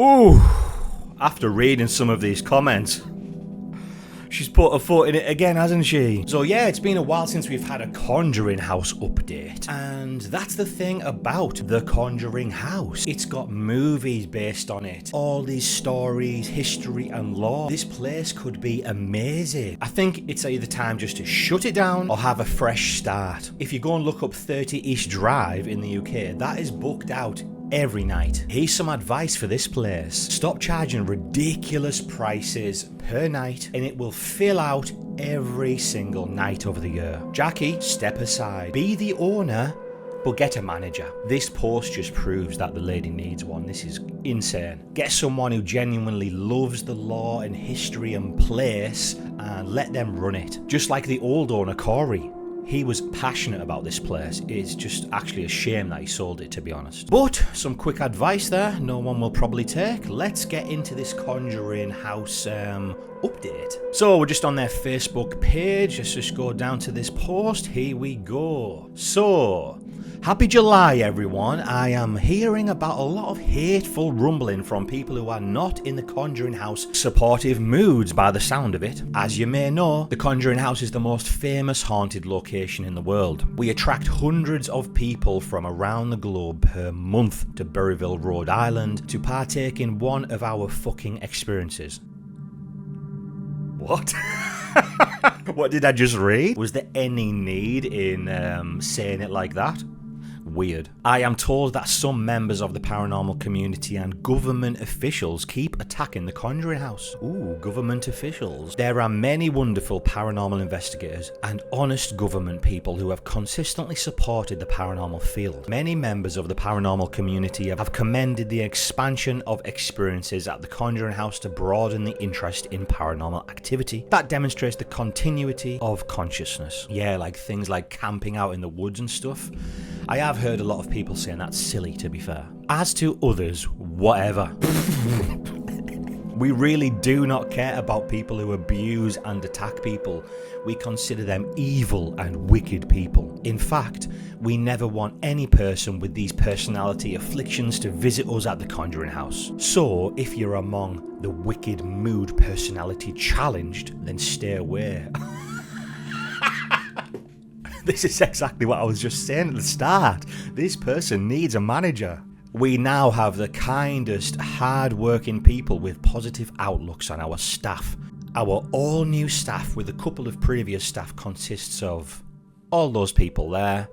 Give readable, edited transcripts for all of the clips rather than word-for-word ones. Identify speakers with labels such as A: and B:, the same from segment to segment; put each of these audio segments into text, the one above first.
A: Ooh, after reading some of these comments, she's put her foot in it again, hasn't she? So yeah, it's been a while since we've had a Conjuring House update. And that's the thing about the Conjuring House. It's got movies based on it. All these stories, history and lore. This place could be amazing. I think it's either time just to shut it down or have a fresh start. If you go and look up 30 East Drive in the UK, that is booked out every night. Here's some advice for this place. Stop charging ridiculous prices per night and it will fill out every single night over the year. Jackie, step aside. Be the owner, but get a manager. This post just proves that the lady needs one. This is insane. Get someone who genuinely loves the lore and history and place and let them run it. Just like the old owner, Corey. He was passionate about this place. It's just actually a shame that he sold it, to be honest. But some quick advice there, no one will probably take. Let's get into this Conjuring House update. So we're just on their Facebook page. Let's just go down to this post. Here we go. So, happy July, everyone. I am hearing about a lot of hateful rumbling from people who are not in the Conjuring House supportive moods by the sound of it. As you may know, the Conjuring House is the most famous haunted location in the world. We attract hundreds of people from around the globe per month to Berryville, Rhode Island to partake in one of our fucking experiences. What? What did I just read? Was there any need in saying it like that? Weird. I am told that some members of the paranormal community and government officials keep attacking the Conjuring House. Ooh, government officials. There are many wonderful paranormal investigators and honest government people who have consistently supported the paranormal field. Many members of the paranormal community have commended the expansion of experiences at the Conjuring House to broaden the interest in paranormal activity that demonstrates the continuity of consciousness. Yeah, like things like camping out in the woods and stuff. I have heard a lot of people saying that's silly, to be fair. As to others, whatever. We really do not care about people who abuse and attack people. We consider them evil and wicked people. In fact, we never want any person with these personality afflictions to visit us at the Conjuring House. So, if you're among the wicked mood personality challenged, then stay away. This is exactly what I was just saying at the start. This person needs a manager. We now have the kindest, hard-working people with positive outlooks on our staff. Our all-new staff with a couple of previous staff consists of all those people there.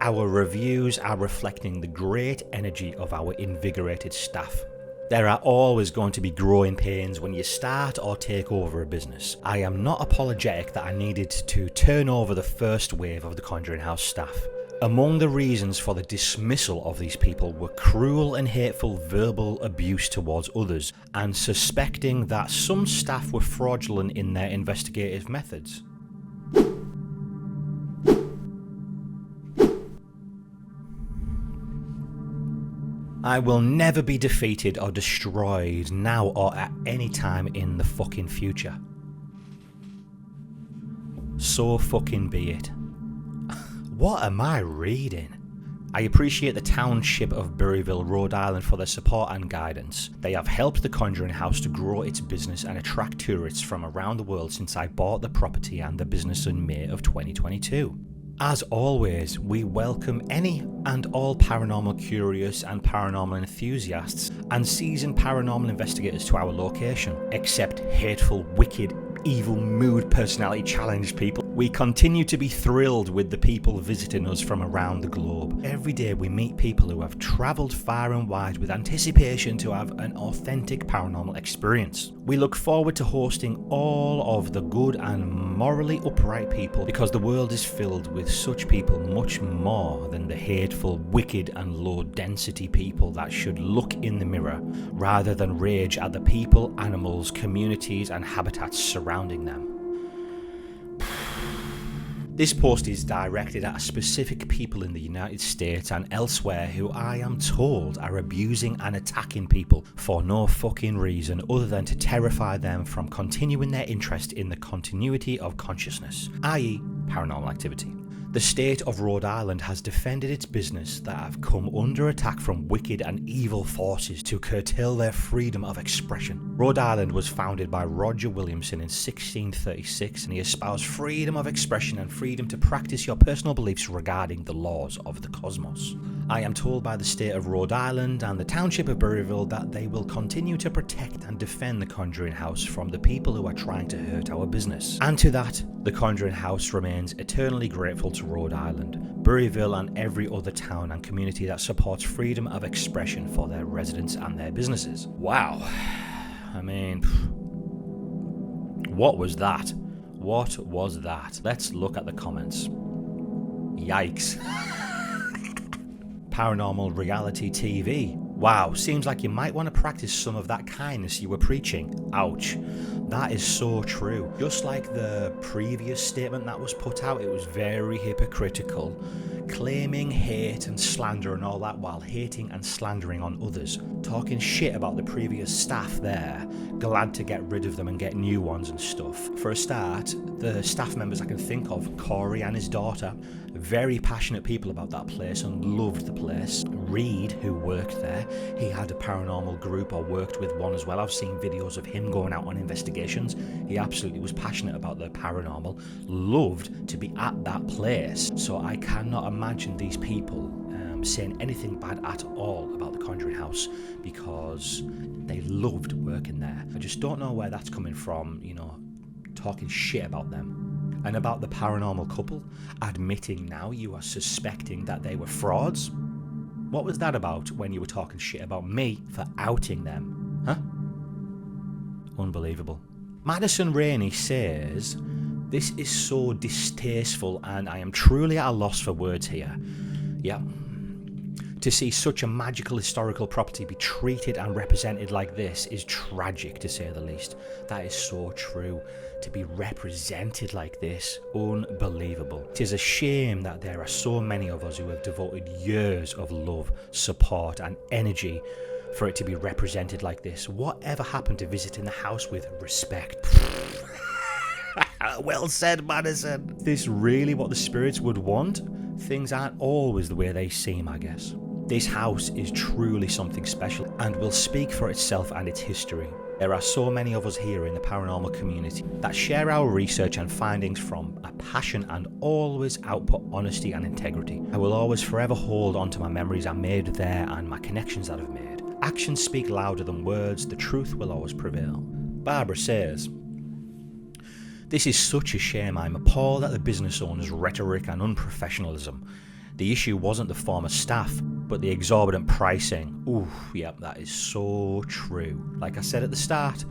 A: Our reviews are reflecting the great energy of our invigorated staff. There are always going to be growing pains when you start or take over a business. I am not apologetic that I needed to turn over the first wave of the Conjuring House staff. Among the reasons for the dismissal of these people were cruel and hateful verbal abuse towards others, and suspecting that some staff were fraudulent in their investigative methods. I will never be defeated or destroyed now or at any time in the fucking future. So fucking be it. What am I reading? I appreciate the township of Berryville, Rhode Island for their support and guidance. They have helped the Conjuring House to grow its business and attract tourists from around the world since I bought the property and the business in May of 2022. As always, we welcome any and all paranormal curious and paranormal enthusiasts and seasoned paranormal investigators to our location, except hateful, wicked, evil mood personality challenged people. We continue to be thrilled with the people visiting us from around the globe. Every day we meet people who have travelled far and wide with anticipation to have an authentic paranormal experience. We look forward to hosting all of the good and morally upright people because the world is filled with such people much more than the hateful, wicked and low density people that should look in the mirror rather than rage at the people, animals, communities and habitats surrounding them. This post is directed at specific people in the United States and elsewhere who I am told are abusing and attacking people for no fucking reason other than to terrify them from continuing their interest in the continuity of consciousness, i.e. paranormal activity. The state of Rhode Island has defended its business that have come under attack from wicked and evil forces to curtail their freedom of expression. Rhode Island was founded by Roger Williamson in 1636, and he espoused freedom of expression and freedom to practice your personal beliefs regarding the laws of the cosmos. I am told by the state of Rhode Island and the township of Burryville that they will continue to protect and defend the Conjuring House from the people who are trying to hurt our business. And to that, the Conjuring House remains eternally grateful to Rhode Island, Burryville and every other town and community that supports freedom of expression for their residents and their businesses. Wow. I mean, what was that? What was that? Let's look at the comments. Yikes. Paranormal reality TV. Wow, seems like you might want to practice some of that kindness you were preaching. Ouch. That is so true. Just like the previous statement that was put out, it was very hypocritical, claiming hate and slander and all that while hating and slandering on others, talking shit about the previous staff there, glad to get rid of them and get new ones and stuff. For a start, the staff members I can think of, Corey and his daughter, very passionate people about that place and loved the place. Reed, who worked there, he had a paranormal group or worked with one as well. I've seen videos of him going out on investigations. He absolutely was passionate about the paranormal, loved to be at that place. So I cannot imagine these people saying anything bad at all about the Conjuring House because they loved working there. I just don't know where that's coming from, you know, talking shit about them. And about the paranormal couple, admitting now you are suspecting that they were frauds? What was that about when you were talking shit about me for outing them? Huh? Unbelievable. Madison Rainey says, "This is so distasteful and I am truly at a loss for words here." Yeah. To see such a magical historical property be treated and represented like this is tragic, to say the least. That is so true. To be represented like this, unbelievable. It is a shame that there are so many of us who have devoted years of love, support and energy for it to be represented like this. Whatever happened to visiting the house with respect? Well said, Madison. Is this really what the spirits would want? Things aren't always the way they seem, I guess. This house is truly something special and will speak for itself and its history. There are so many of us here in the paranormal community that share our research and findings from a passion and always output honesty and integrity. I will always forever hold on to my memories I made there and my connections that I've made. Actions speak louder than words, the truth will always prevail. Barbara says, "This is such a shame. I'm appalled at the business owner's rhetoric and unprofessionalism. The issue wasn't the former staff, but the exorbitant pricing." Ooh, yep, that is so true. Like I said at the start,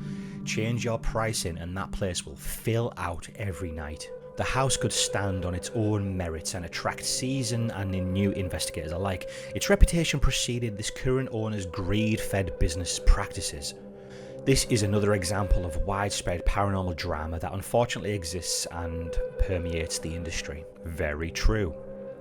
A: change your pricing and that place will fill out every night. The house could stand on its own merits and attract seasoned and new investigators alike. Its reputation preceded this current owner's greed-fed business practices. This is another example of widespread paranormal drama that unfortunately exists and permeates the industry. Very true.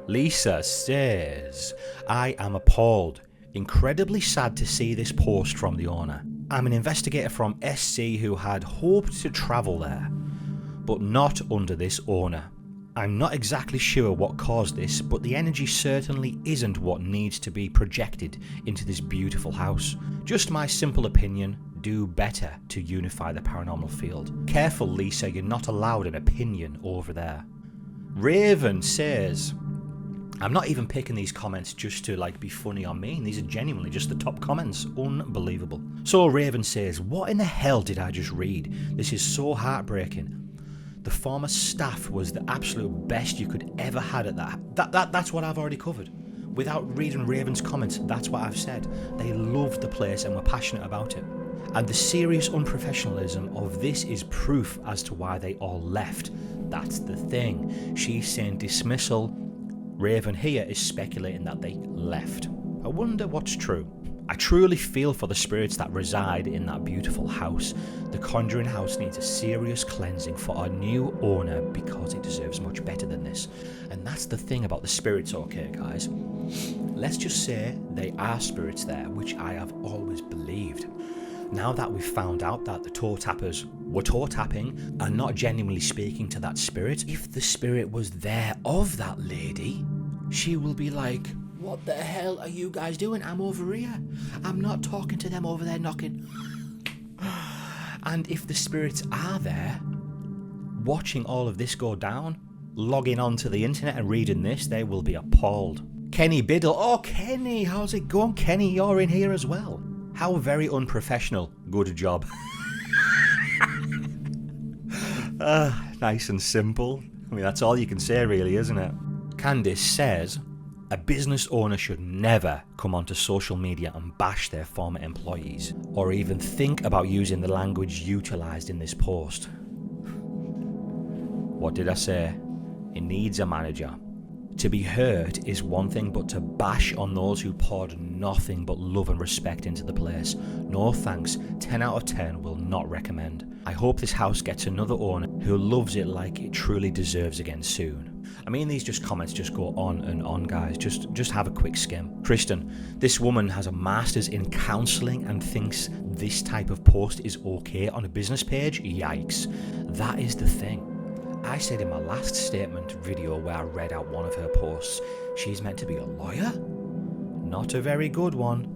A: Lisa says, "I am appalled. Incredibly sad to see this post from the owner. I'm an investigator from SC who had hoped to travel there, but not under this owner. I'm not exactly sure what caused this, but the energy certainly isn't what needs to be projected into this beautiful house. Just my simple opinion, do better to unify the paranormal field." Careful, Lisa, you're not allowed an opinion over there. Raven says, "I'm not even picking these comments just to be funny or mean. These are genuinely just the top comments. Unbelievable." So Raven says, "What in the hell did I just read? This is so heartbreaking. The former staff was the absolute best you could ever had at that. That's what I've already covered. Without reading Raven's comments, that's what I've said. They loved the place and were passionate about it. And the serious unprofessionalism of this is proof as to why they all left. That's the thing. She's saying dismissal. Raven here is speculating that they left. I wonder what's true. I truly feel for the spirits that reside in that beautiful house. The Conjuring House needs a serious cleansing for our new owner because it deserves much better than this." And that's the thing about the spirits, okay guys? Let's just say they are spirits there, which I have always believed. Now that we've found out that the toe tappers were toe tapping and not genuinely speaking to that spirit, if the spirit was there of that lady, she will be like, what the hell are you guys doing? I'm over here. I'm not talking to them over there knocking. And if the spirits are there, watching all of this go down, logging onto the internet and reading this, they will be appalled. Kenny Biddle. Oh, Kenny, how's it going? Kenny, you're in here as well. How very unprofessional. Good job. Nice and simple. I mean, that's all you can say, really, isn't it? Candice says, a business owner should never come onto social media and bash their former employees, or even think about using the language utilised in this post. What did I say? It needs a manager. To be hurt is one thing, but to bash on those who poured nothing but love and respect into the place, no thanks. 10 out of 10 will not recommend. I hope this house gets another owner who loves it like it truly deserves again soon. I mean, these comments just go on and on, guys. Just have a quick skim. Kristen, this woman has a master's in counselling and thinks this type of post is okay on a business page? Yikes. That is the thing. I said in my last statement video where I read out one of her posts, she's meant to be a lawyer? Not a very good one.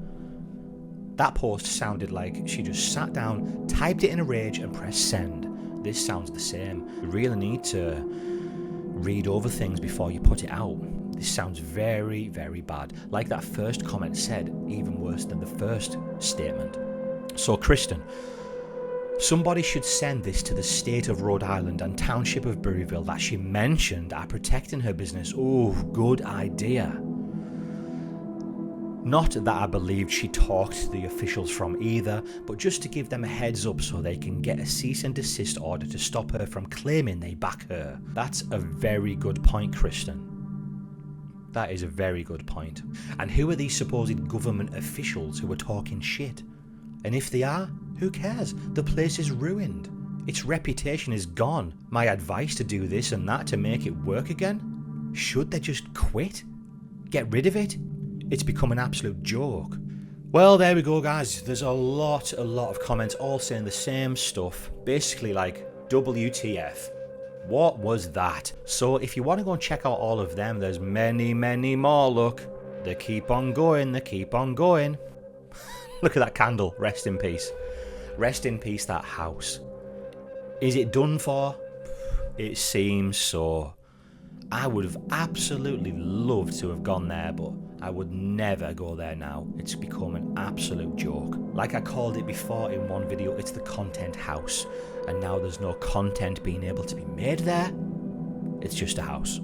A: That post sounded like she just sat down, typed it in a rage and pressed send. This sounds the same. You really need to read over things before you put it out. This sounds very, very bad. Like that first comment said, even worse than the first statement. So Kristen, somebody should send this to the state of Rhode Island and township of Burryville that she mentioned are protecting her business. Oh, good idea. Not that I believed she talked to the officials from either, but just to give them a heads up so they can get a cease and desist order to stop her from claiming they back her. That's a very good point, Kristen. That is a very good point. And who are these supposed government officials who are talking shit? And if they are, who cares? The place is ruined. Its reputation is gone. My advice to do this and that to make it work again? Should they just quit? Get rid of it? It's become an absolute joke. Well, there we go, guys. There's a lot of comments all saying the same stuff. Basically like, WTF. What was that? So if you want to go and check out all of them, there's many, many more. Look, they keep on going, they keep on going. Look at that candle. Rest in peace. Rest in peace, that house. Is it done for? It seems so. I would have absolutely loved to have gone there, but I would never go there now. It's become an absolute joke. Like I called it before in one video, it's the content house. And now there's no content being able to be made there. It's just a house.